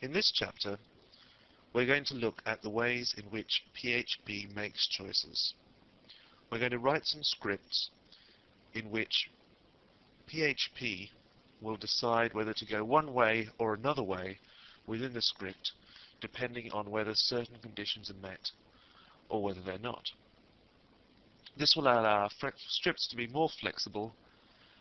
In this chapter, we're going to look at the ways in which PHP makes choices. We're going to write some scripts in which PHP will decide whether to go one way or another way within the script, depending on whether certain conditions are met or whether they're not. This will allow our scripts to be more flexible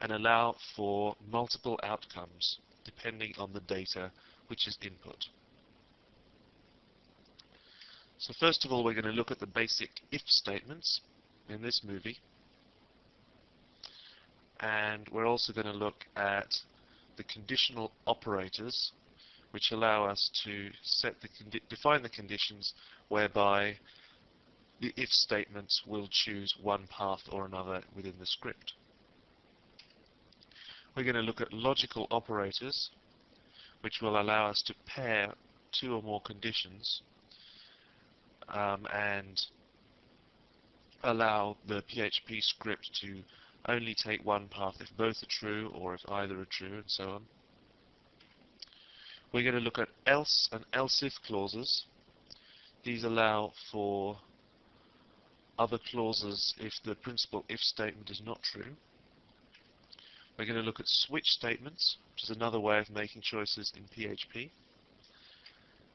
and allow for multiple outcomes depending on the data which is input. So first of all, we're going to look at the basic if statements in this movie, and we're also going to look at the conditional operators, which allow us to define the conditions whereby the if statements will choose one path or another within the script. We're going to look at logical operators, which will allow us to pair two or more conditions and allow the PHP script to only take one path if both are true or if either are true, and so on. We're going to look at else and else-if clauses. These allow for other clauses if the principal if statement is not true. We're going to look at switch statements, which is another way of making choices in PHP,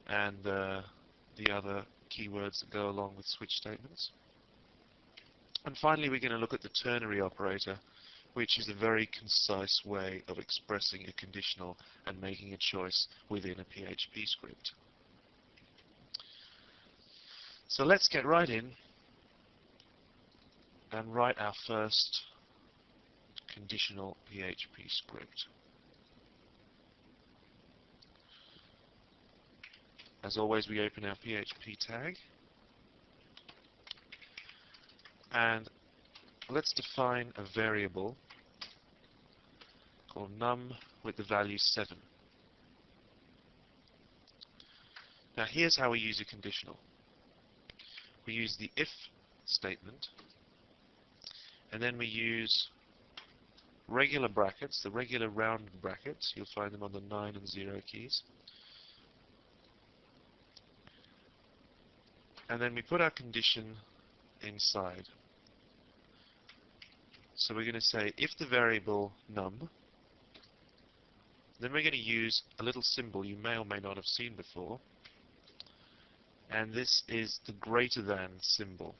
and the other keywords that go along with switch statements. And finally, we're going to look at the ternary operator, which is a very concise way of expressing a conditional and making a choice within a PHP script. So let's get right in and write our first conditional PHP script. As always, we open our PHP tag, and let's define a variable called num with the value 7. Now here's how we use a conditional. We use the if statement, and then we use regular brackets, the regular round brackets. You'll find them on the 9 and 0 keys. And then we put our condition inside. So we're going to say if the variable num, then we're going to use a little symbol you may or may not have seen before, and this is the greater than symbol.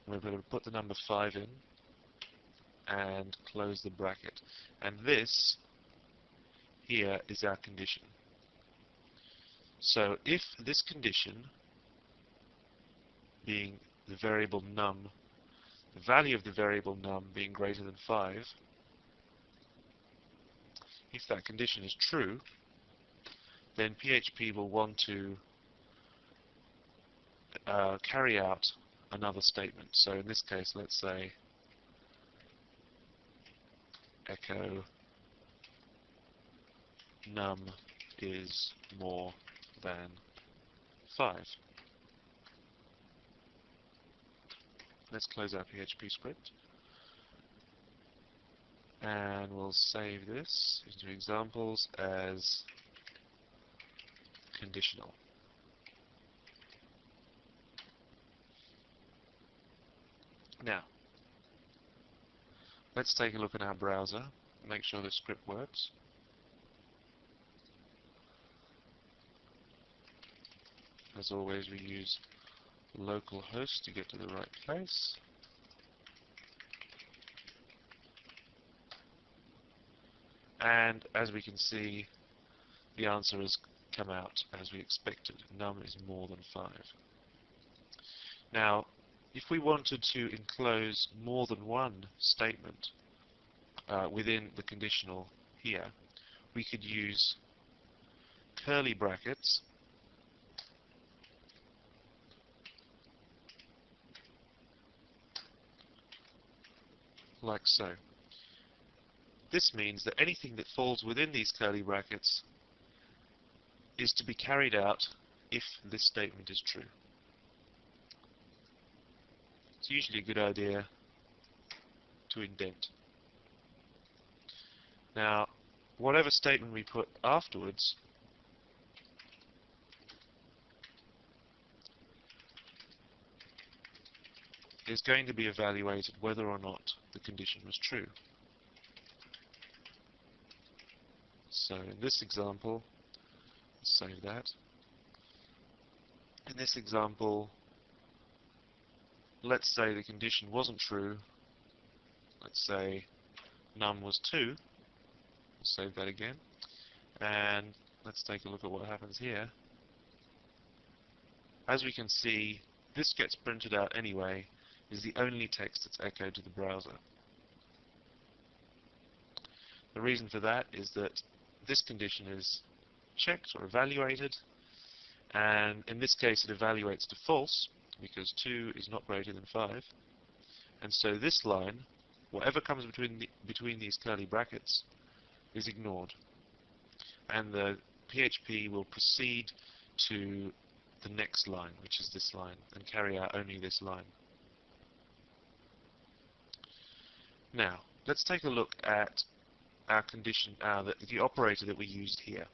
We're going to put the number 5 in and close the bracket, and this here is our condition. So if this condition, being the variable num, the value of the variable num being greater than 5, if that condition is true, then PHP will want to carry out another statement. So in this case, let's say echo num is more than 5. Let's close our PHP script, and we'll save this into examples as conditional. Now, let's take a look at our browser, make sure the script works. As always, we use localhost to get to the right place. And as we can see, the answer has come out as we expected. Num is more than 5. Now, if we wanted to enclose more than one statement within the conditional here, we could use curly brackets like so. This means that anything that falls within these curly brackets is to be carried out if this statement is true. It's usually a good idea to indent. Now, whatever statement we put afterwards is going to be evaluated whether or not the condition was true. So in this example, let's save that. In this example, let's say the condition wasn't true. Let's say num was 2. We'll save that again. And let's take a look at what happens here. As we can see, this gets printed out anyway, is the only text that's echoed to the browser. The reason for that is that this condition is checked or evaluated, and in this case it evaluates to false because 2 is not greater than 5, and so this line, whatever comes between these curly brackets, is ignored, and the PHP will proceed to the next line, which is this line, and carry out only this line. Now, let's take a look at our condition, the operator that we used here.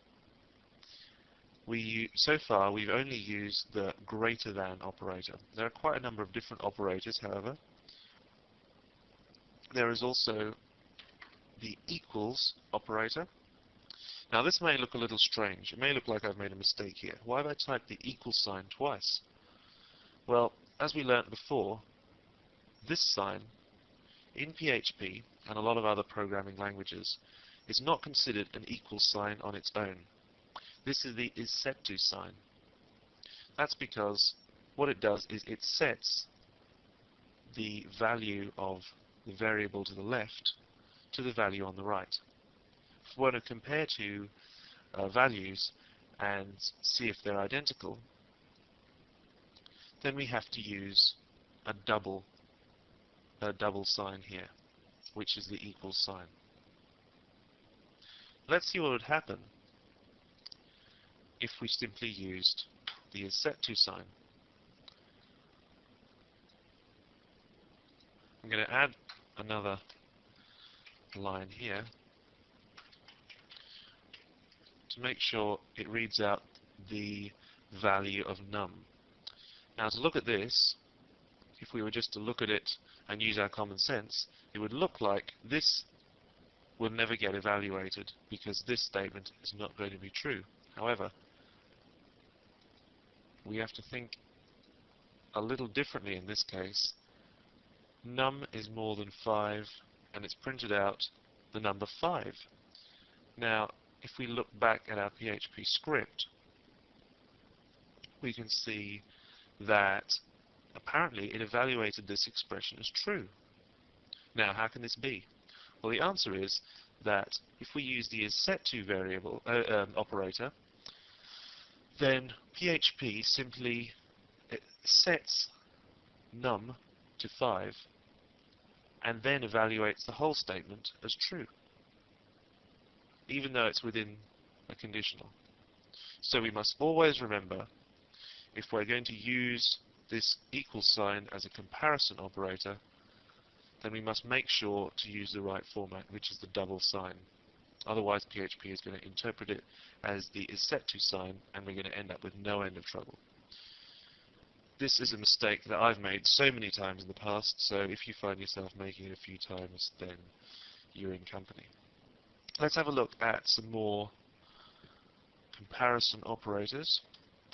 So far, we've only used the greater than operator. There are quite a number of different operators, however. There is also the equals operator. Now, this may look a little strange. It may look like I've made a mistake here. Why have I typed the equal sign twice? Well, as we learnt before, this sign in PHP and a lot of other programming languages is not considered an equal sign on its own. This is the is set to sign. That's because what it does is it sets the value of the variable to the left to the value on the right. If we want to compare two values and see if they're identical, then we have to use a double sign here, which is the equal sign. Let's see what would happen if we simply used the is set to sign. I'm going to add another line here to make sure it reads out the value of num. Now, to look at this, if we were just to look at it and use our common sense, it would look like this will never get evaluated because this statement is not going to be true. However, we have to think a little differently in this case. Num is more than 5, and it's printed out the number 5. Now, if we look back at our PHP script, we can see that apparently it evaluated this expression as true. Now, how can this be? Well, the answer is that if we use the isSetTo variable operator, then PHP simply sets num to 5 and then evaluates the whole statement as true, even though it's within a conditional. So we must always remember, if we're going to use this equal sign as a comparison operator, then we must make sure to use the right format, which is the double sign. Otherwise, PHP is going to interpret it as the isSetTo sign, and we're going to end up with no end of trouble. This is a mistake that I've made so many times in the past, so if you find yourself making it a few times, then you're in company. Let's have a look at some more comparison operators.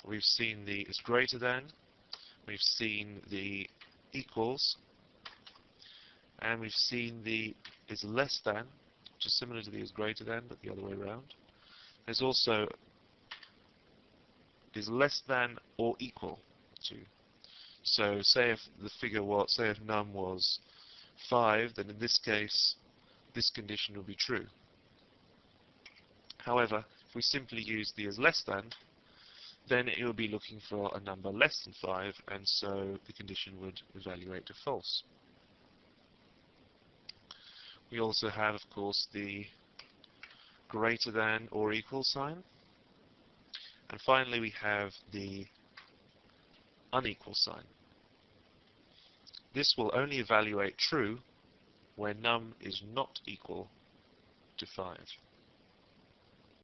We've seen the is greater than, we've seen the equals, and we've seen the is less than, which is similar to the is greater than, but the other way around. There's also is less than or equal to. So say if the figure was, say if num was 5, then in this case, this condition will be true. However, if we simply use the is less than, then it will be looking for a number less than 5, and so the condition would evaluate to false. We also have, of course, the greater than or equal sign. And finally, we have the unequal sign. This will only evaluate true when num is not equal to 5.